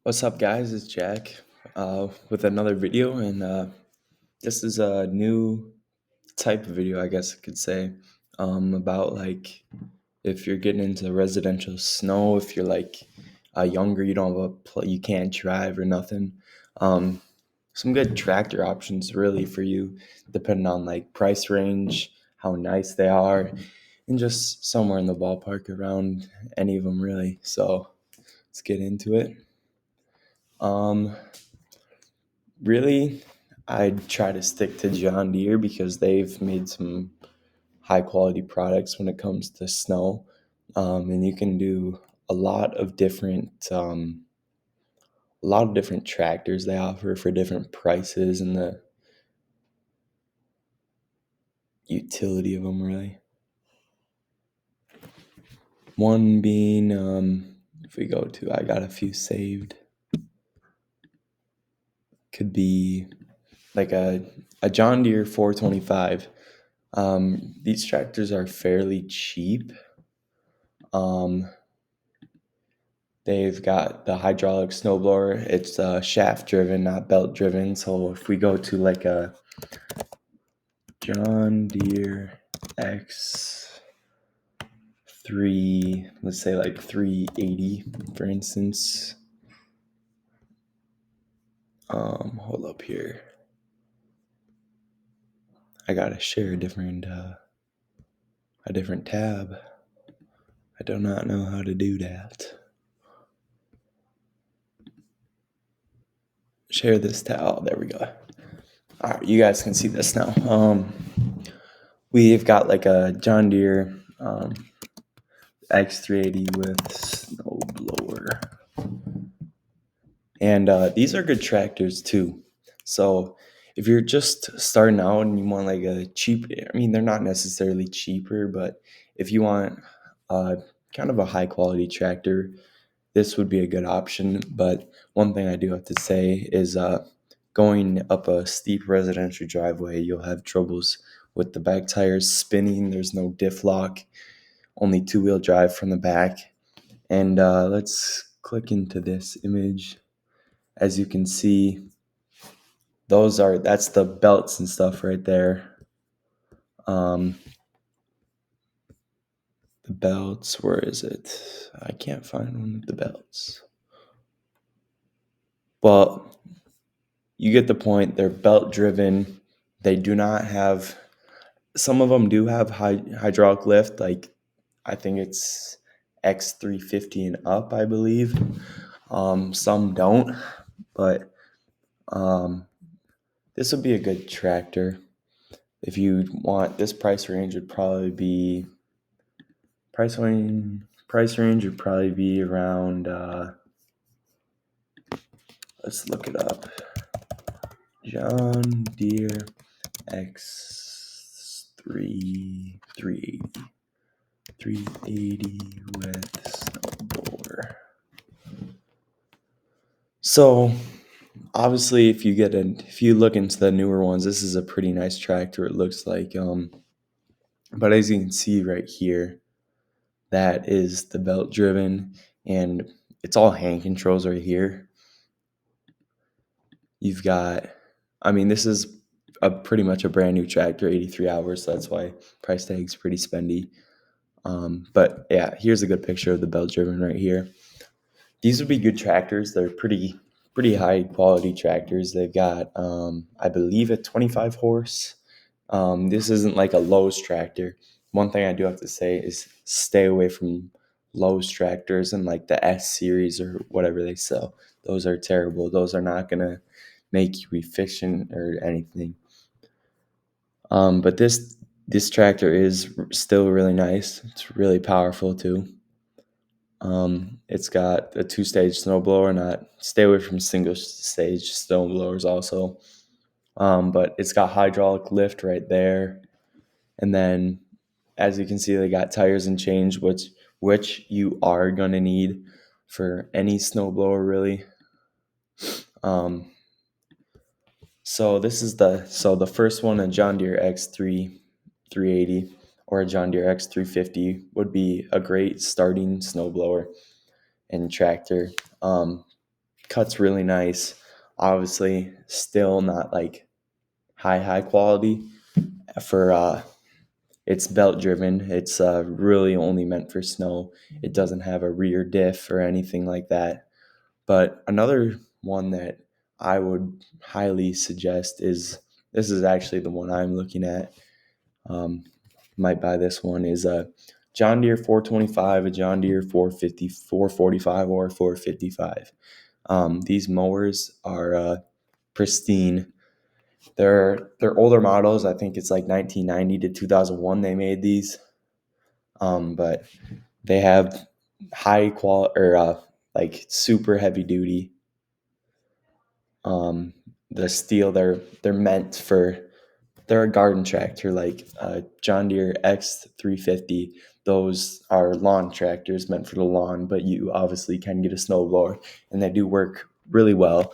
What's up, guys? It's Jack with another video, and this is a new type of video, I guess I could say, about like if you're getting into residential snow, if you're like younger, you don't have you can't drive or nothing. Um, some good tractor options really for you, depending on like price range, how nice they are, and just somewhere in the ballpark around any of them really. So let's get into it. Um, Really, I'd try to stick to John Deere because they've made some high quality products when it comes to snow. And you can do a lot of different tractors they offer for different prices and the utility of them really. One being, if we go to, I got a few saved. Could be like a John Deere 425. These tractors are fairly cheap. Um, They've got the hydraulic snowblower. It's shaft driven, not belt driven. So if we go to like a John Deere X3, let's say like 380, for instance. Hold up here. I gotta share a different tab. I do not know how to do that. Share this tab. Oh, there we go. All right, you guys can see this now. We've got like a John Deere X380 with snowblower. And these are good tractors too. So if you're just starting out and you want like a cheap, I mean, they're not necessarily cheaper, but if you want kind of a high quality tractor, this would be a good option. But one thing I do have to say is going up a steep residential driveway, you'll have troubles with the back tires spinning. There's no diff lock, only two-wheel drive from the back. And let's click into this image. As you can see, that's the belts and stuff right there. The belts, where is it? I can't find one with the belts. Well, you get the point. They're belt driven. They do not have, some of them do have hydraulic lift, like I think it's X350 and up, I believe. Some don't, but this would be a good tractor. If you want, this price range would probably be around let's look it up. John Deere X3 380 with snowblower. So obviously if you look into the newer ones, this is a pretty nice tractor, it looks like. But as you can see right here, that is the belt driven, and it's all hand controls right here. You've got, I mean, this is pretty much a brand new tractor, 83 hours, so that's why price tag's pretty spendy. But yeah, here's a good picture of the belt driven right here. These would be good tractors. They're pretty high quality tractors. They've got, I believe, a 25 horse. This isn't like a Lowe's tractor. One thing I do have to say is stay away from Lowe's tractors and like the S series or whatever they sell. Those are terrible. Those are not gonna make you efficient or anything. But this tractor is still really nice. It's really powerful too. It's got a two-stage snowblower. Not stay away from single-stage snowblowers also. But it's got hydraulic lift right there, and then as you can see, they got tires and chains, which you are gonna need for any snowblower really. So the first one, a John Deere X3 380 or a John Deere X350 would be a great starting snowblower and tractor. cuts really nice. Obviously, still not like high quality for it's belt driven. It's really only meant for snow. It doesn't have a rear diff or anything like that. But another one that I would highly suggest is, this is actually the one I'm looking at. Um, might buy this one, is a John Deere 425, a John Deere 450, 445, or 455. These mowers are pristine. They're older models. I think it's like 1990 to 2001 they made these. But they have high quality, or like super heavy duty. The steel, they're meant for, they're a garden tractor, like John Deere X350. Those are lawn tractors meant for the lawn, but you obviously can get a snowblower, and they do work really well.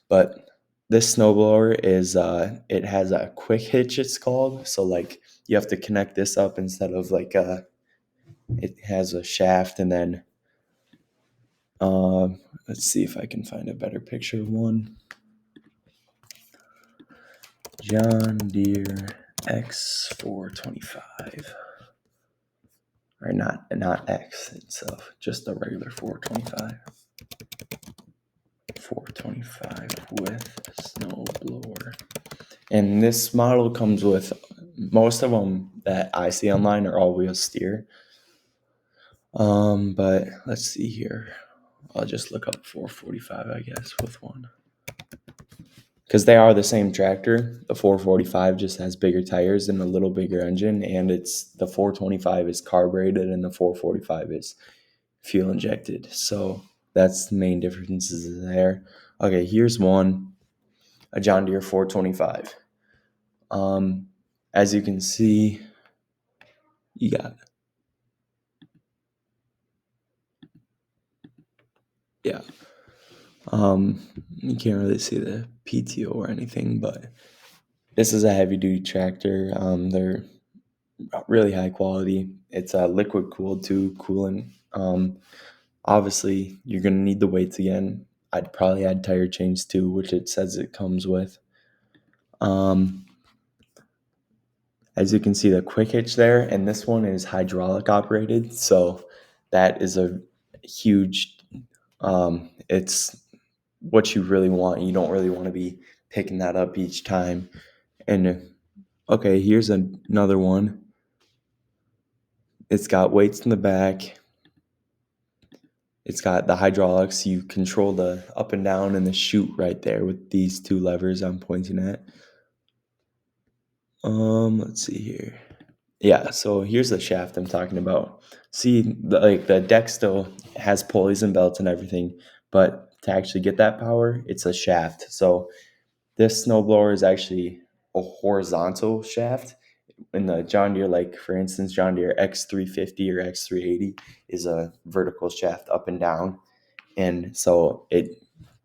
But this snowblower is, it has a quick hitch, it's called. So like you have to connect this up instead of like it has a shaft, and then let's see if I can find a better picture of one. John Deere X425, or not X itself, just a regular 425. 425 with snowblower. And this model comes with, most of them that I see online are all-wheel steer. But let's see here. I'll just look up 445, I guess, with one. Because they are the same tractor. The 445 just has bigger tires and a little bigger engine, and it's, the 425 is carbureted and the 445 is fuel injected. So that's the main differences there. Okay, here's one, a John Deere 425. As you can see, you got, yeah. You can't really see the PTO or anything, but this is a heavy duty tractor. They're really high quality. It's liquid cooled too, cooling. Obviously, you're gonna need the weights again. I'd probably add tire chains too, which it says it comes with. As you can see, the quick hitch there, and this one is hydraulic operated, so that is a huge. It's what you really want. You don't really want to be picking that up each time. And okay, here's another one. It's got weights in the back. It's got the hydraulics. You control the up and down and the chute right there with these two levers I'm pointing at. Let's see here. Yeah, so here's the shaft I'm talking about. See, like the deck still has pulleys and belts and everything, but to actually get that power, it's a shaft. So this snowblower is actually a horizontal shaft. In the John Deere, like for instance, John Deere X350 or X380 is a vertical shaft up and down. And so it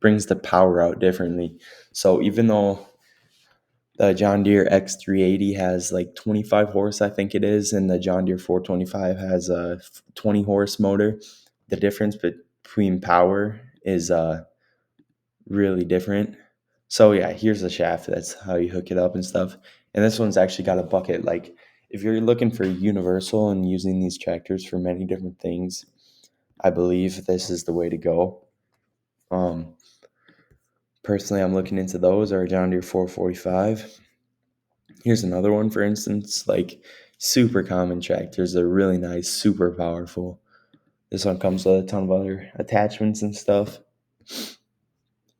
brings the power out differently. So even though the John Deere X380 has like 25 horse, I think it is, and the John Deere 425 has a 20 horse motor, the difference between power is really different. So yeah, here's the shaft. That's how you hook it up and stuff. And this one's actually got a bucket. Like if you're looking for universal and using these tractors for many different things, I believe this is the way to go. Personally, I'm looking into those, or John Deere 445. Here's another one, for instance, like super common tractors. They're really nice, super powerful. This one comes with a ton of other attachments and stuff.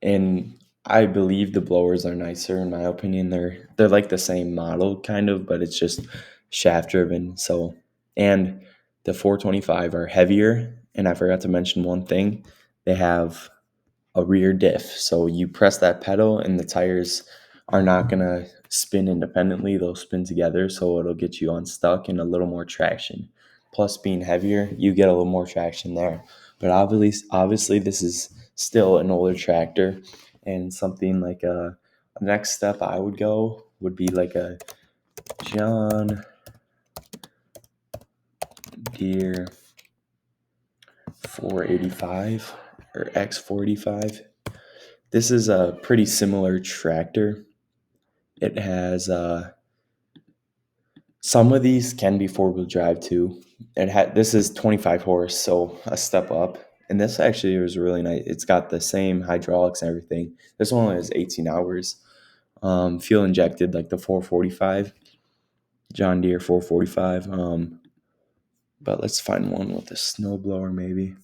And I believe the blowers are nicer, in my opinion. They're like the same model kind of, but it's just shaft driven. So, and the 425 are heavier. And I forgot to mention one thing. They have a rear diff. So you press that pedal and the tires are not going to spin independently. They'll spin together. So it'll get you unstuck and a little more traction. Plus being heavier, you get a little more traction there. But obviously this is still an older tractor, and something like a next step I would go would be like a John Deere 485 or X485. This is a pretty similar tractor. It has some of these can be four-wheel drive too. This is 25 horse, so a step up. And this actually was really nice. It's got the same hydraulics and everything. This one only has 18 hours. Fuel injected like the 445, John Deere 445. But let's find one with a snowblower maybe.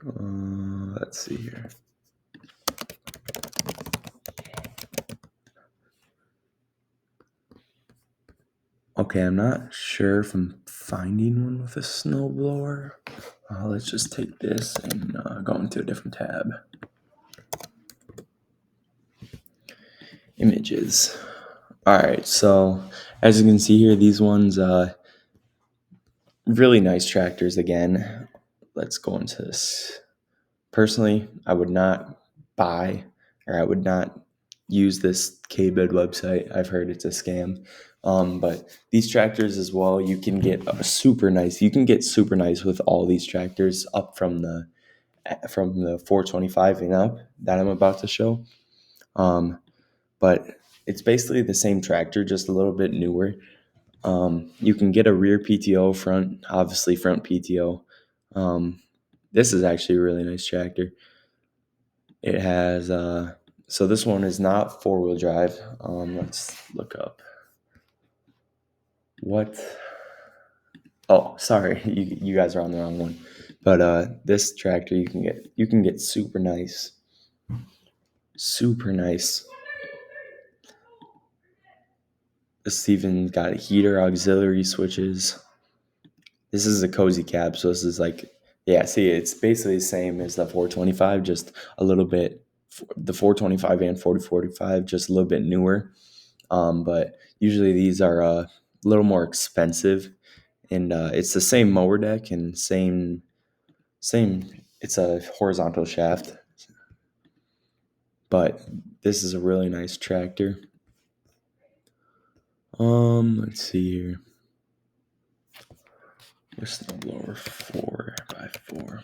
Let's see here. Okay, I'm not sure if I'm finding one with a snowblower. Let's just take this and go into a different tab. Images. All right, so as you can see here, these ones, really nice tractors again. Let's go into this. Personally, I would not buy or I would not use this KBID website. I've heard it's a scam. But these tractors as well, you can get super nice. You can get super nice with all these tractors up from the 425 and up that I'm about to show. But it's basically the same tractor, just a little bit newer. You can get a rear PTO, front, obviously front PTO. This is actually a really nice tractor. It has, so this one is not four-wheel drive. Let's look up what, oh, sorry, you guys are on the wrong one. But this tractor you can get super nice. Super nice. This even got heater auxiliary switches. This is a cozy cab, so this is like, yeah, see, it's basically the same as the 425, just a little bit, the 425 and 4045, just a little bit newer. But usually these are a little more expensive, and it's the same mower deck and same. It's a horizontal shaft, but this is a really nice tractor. Let's see here. Snowblower 4x4.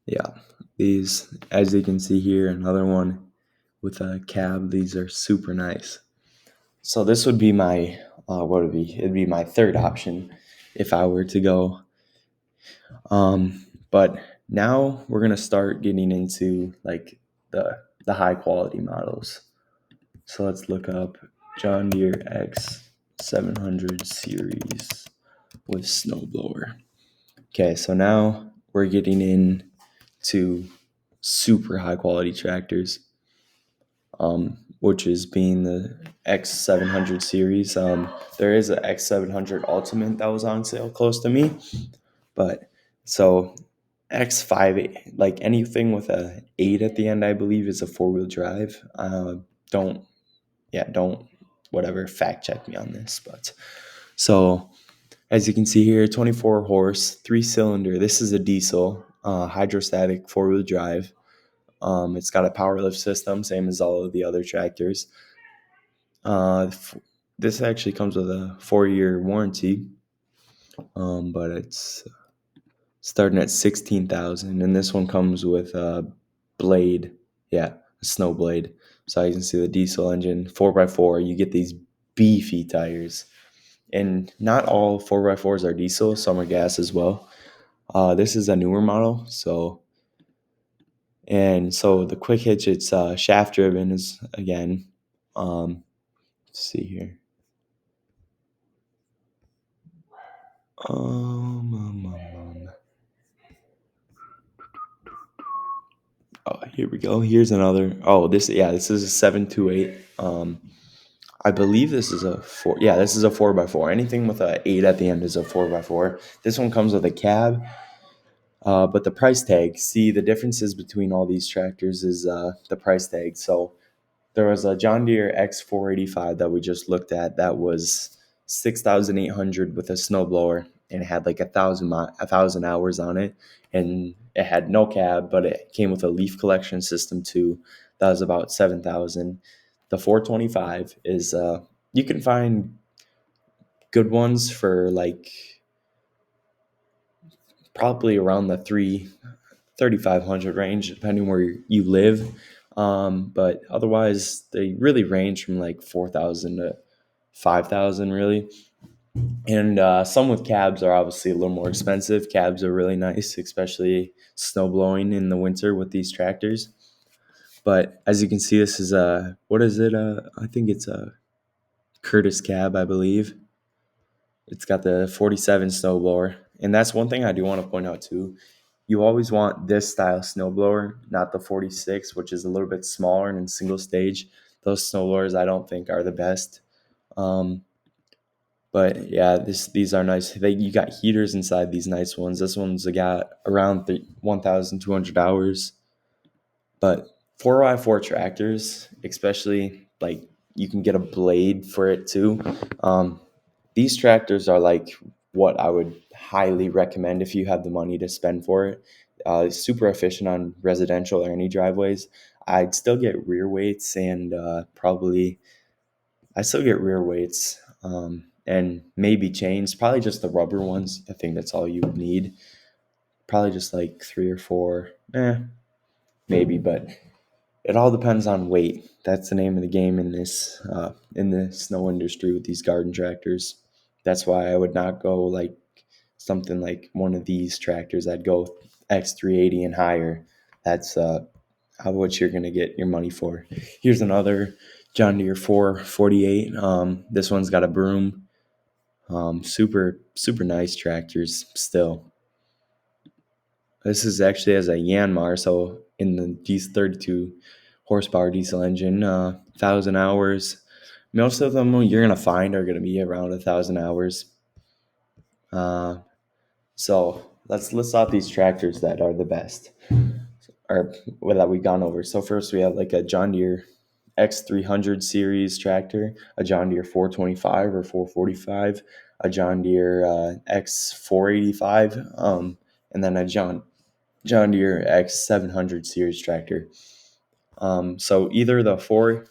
Yeah, these, as you can see here, another one with a cab. These are super nice. So this would be my, what would it be? It'd be my third option if I were to go. But now we're gonna start getting into like the high quality models. So let's look up John Deere X 700 series with snowblower. Okay, so now we're getting into super high quality tractors, which is being the X700 series. There is an X700 Ultimate that was on sale close to me, but so X5, like anything with a 8 at the end, I believe is a four-wheel drive. Don't whatever, fact check me on this, but so as you can see here, 24 horse, 3-cylinder. This is a diesel, hydrostatic four-wheel drive. It's got a power lift system, same as all of the other tractors. This actually comes with a 4-year warranty, but it's starting at 16,000, and this one comes with a blade, a snow blade. So you can see the diesel engine, 4x4. You get these beefy tires, and not all 4x4s are diesel. Some are gas as well. This is a newer model, so the quick hitch, it's shaft driven is again. Let's see here. Oh, here we go. Here's another. Oh, this is a 728. I believe this is a 4. Yeah, this is a 4x4. Anything with a 8 at the end is a 4x4. This one comes with a cab. But the price tag, see the differences between all these tractors is the price tag. So there was a John Deere X485 that we just looked at that was 6,800 with a snowblower, and it had like 1,000 hours on it, and it had no cab, but it came with a leaf collection system too. That was about 7,000. The 425 is you can find good ones for like probably around the 3,500 range, depending where you live. But otherwise, they really range from like 4,000 to 5,000, really. And some with cabs are obviously a little more expensive. Cabs are really nice, especially snow blowing in the winter with these tractors. But as you can see, this is a, what is it? I think it's a Curtis cab, I believe. It's got the 47 snowblower. And that's one thing I do want to point out too. You always want this style snowblower, not the 46, which is a little bit smaller and in single stage. Those snowblowers I don't think are the best. Um, but yeah, these are nice. You got heaters inside these nice ones. This one's got around 1,200 hours. But 4x4 tractors, especially like you can get a blade for it too. Um, these tractors are like what I would highly recommend if you have the money to spend for it. Super efficient on residential or any driveways. I'd still get rear weights and probably I still get rear weights and maybe chains. Probably just the rubber ones. I think that's all you would need. Probably just like three or four, maybe. But it all depends on weight. That's the name of the game in the snow industry with these garden tractors. That's why I would not go like something like one of these tractors. I'd go X380 and higher. That's what you're gonna get your money for. Here's another John Deere 448. This one's got a broom. Super nice tractors still. This is actually as a Yanmar, so in the 32 horsepower diesel engine, 1,000 hours. Most of them you're gonna find are gonna be around 1,000 hours. Uh, so let's list out these tractors that are the best, or that we've gone over. So first we have like a John Deere X300 series tractor, a John Deere 425 or 445, a John Deere X485, and then a John Deere X700 series tractor. So either of the four,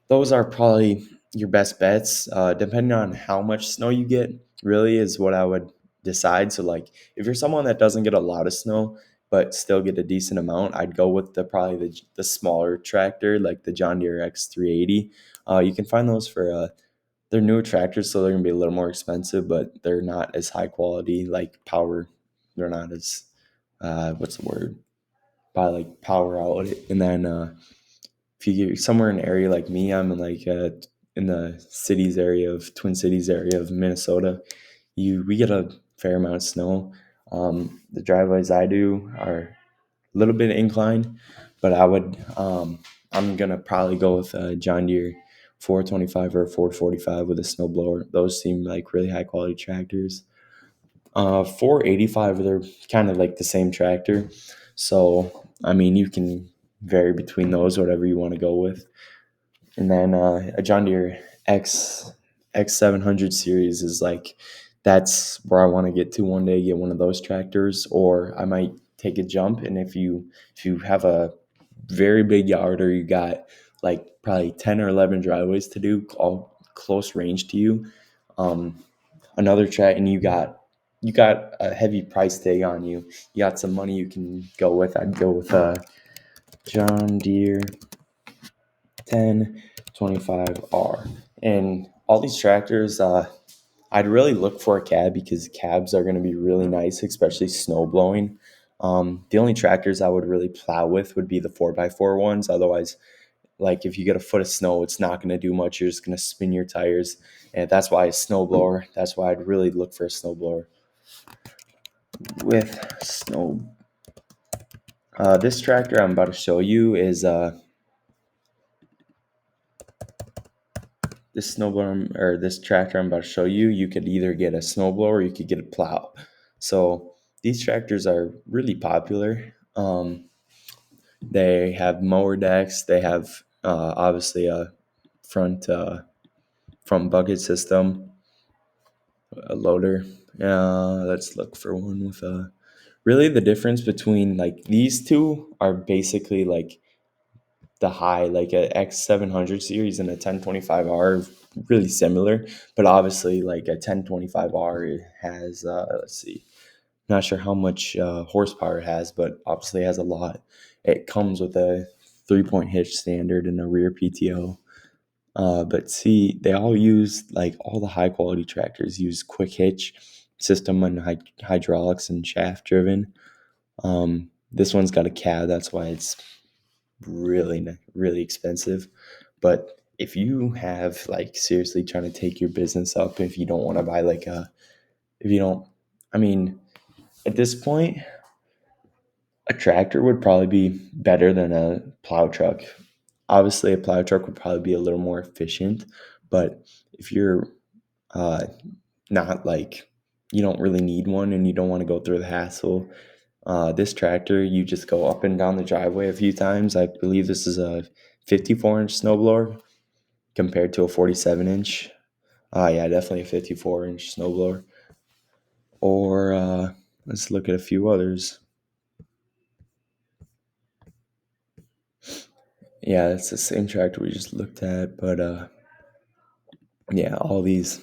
those are probably your best bets. Depending on how much snow you get, really is what I would decide. So like, if you're someone that doesn't get a lot of snow but still get a decent amount, I'd go with probably the smaller tractor, like the John Deere X380. You can find those for they're newer tractors, so they're gonna be a little more expensive, but they're not as high quality, like power. They're not as what's the word? By like power out. And then if you get somewhere in an area like me, I'm in like in the cities area of Twin Cities area of Minnesota. We get a fair amount of snow. The driveways I do are a little bit inclined, but I'm gonna probably go with John Deere 425 or 445 with a snowblower. Those seem like really high quality tractors. 485, they're kind of like the same tractor. So, I mean, you can vary between those, whatever you want to go with. And then a John Deere X700 series is like, that's where I want to get to one day, get one of those tractors, or I might take a jump. And if you have a very big yard or you got like probably 10 or 11 driveways to do, all close range to you, um, another track, and you got a heavy price tag on you. You got some money you can go with. I'd go with John Deere 1025R. And all these tractors, I'd really look for a cab because cabs are going to be really nice, especially snow blowing. The only tractors I would really plow with would be the 4x4 ones. Otherwise, like if you get a foot of snow, it's not going to do much. You're just going to spin your tires. And that's why a snowblower, that's why I'd really look for a snowblower with snow. This tractor I'm about to show you is this tractor I'm about to show you. You could either get a snowblower or you could get a plow. So these tractors are really popular. They have mower decks. They have obviously a front bucket system, a loader. Let's look for one with a. Really, the difference between like these two are basically like the high, like a X700 series and a 1025R are really similar, but obviously like a 1025R has let's see, Not sure how much horsepower it has, but obviously it has a lot. It comes with a 3-point hitch standard and a rear PTO. But see, they all use, like, all the high quality tractors use quick hitch system and hydraulics and shaft driven. This one's got a cab, that's why it's really expensive. But if you have, like, seriously trying to take your business up, if you don't want to buy like a, if you don't, I mean, at this point, a tractor would probably be better than a plow truck. Obviously, a plow truck would probably be a little more efficient, but if you're uh, not like, you don't really need one and you don't want to go through the hassle, this tractor, you just go up and down the driveway a few times. I believe this is a 54-inch snowblower compared to a 47-inch. Yeah, definitely a 54-inch snowblower. Or let's look at a few others. Yeah, it's the same tractor we just looked at, but yeah, all these.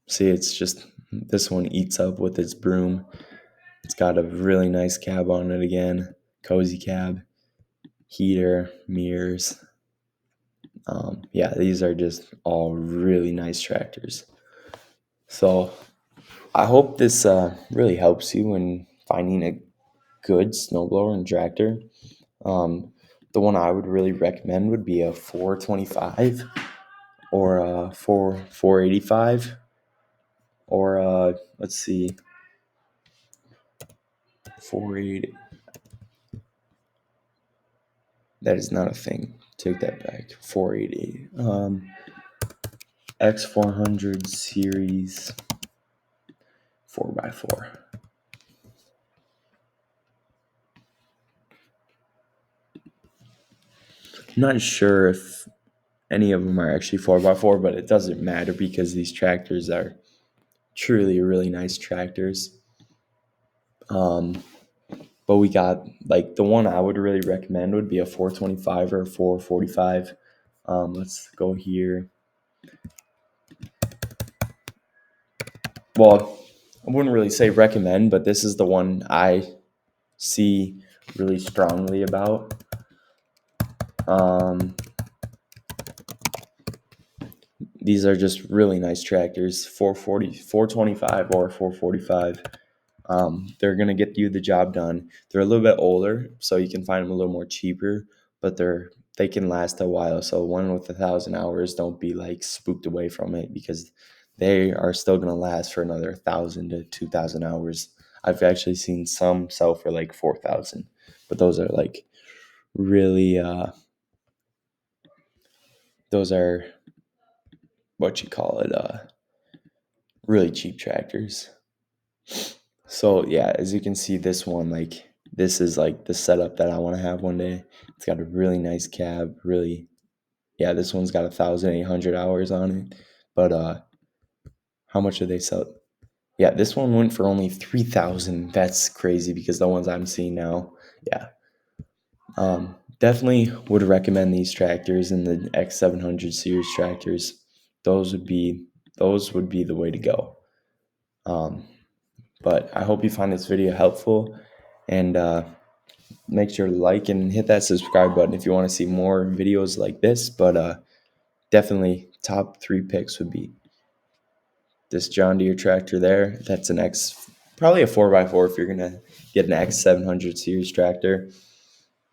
See, it's just this one eats up with its broom. It's got a really nice cab on it again, cozy cab, heater, mirrors. Yeah, these are just all really nice tractors. So I hope this really helps you in finding a good snowblower and tractor. Um, the one I would really recommend would be a 425 or a 485 or let's see, 48. That is not a thing. Take that back. 480. X400 series 4x4. I'm not sure if any of them are actually 4x4, but it doesn't matter because these tractors are truly really nice tractors. But we got, like, the one I would really recommend would be a 425 or a 445. Let's go here. Well, I wouldn't really say recommend, but this is the one I see really strongly about. These are just really nice tractors, 440, 425 or 445. They're going to get you the job done. They're a little bit older, so you can find them a little more cheaper, but they can last a while. So one with 1,000 hours, don't be like spooked away from it, because they are still going to last for another 1,000 to 2,000 hours. I've actually seen some sell for like 4,000, but those are like really, those are what you call it, really cheap tractors. So yeah, as you can see, this one, like, this is like the setup that I want to have one day. It's got a really nice cab, really. Yeah, this one's got 1,800 hours on it. But how much did they sell? Yeah, this one went for only 3,000. That's crazy because the ones I'm seeing now, yeah. Definitely would recommend these tractors and the X700 series tractors. Those would be the way to go. But I hope you find this video helpful, and make sure to like and hit that subscribe button if you want to see more videos like this. But definitely top 3 picks would be this John Deere tractor there. That's an probably a 4x4 if you're gonna get an X700 series tractor,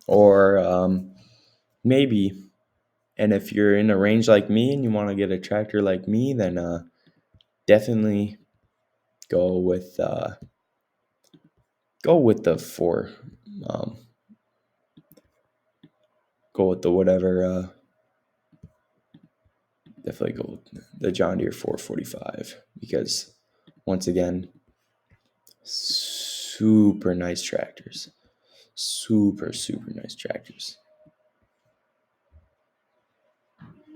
or maybe. And if you're in a range like me and you want to get a tractor like me, then definitely go with the four. Um, go with the whatever. Definitely go with the John Deere 445, because once again, super nice tractors. Super nice tractors.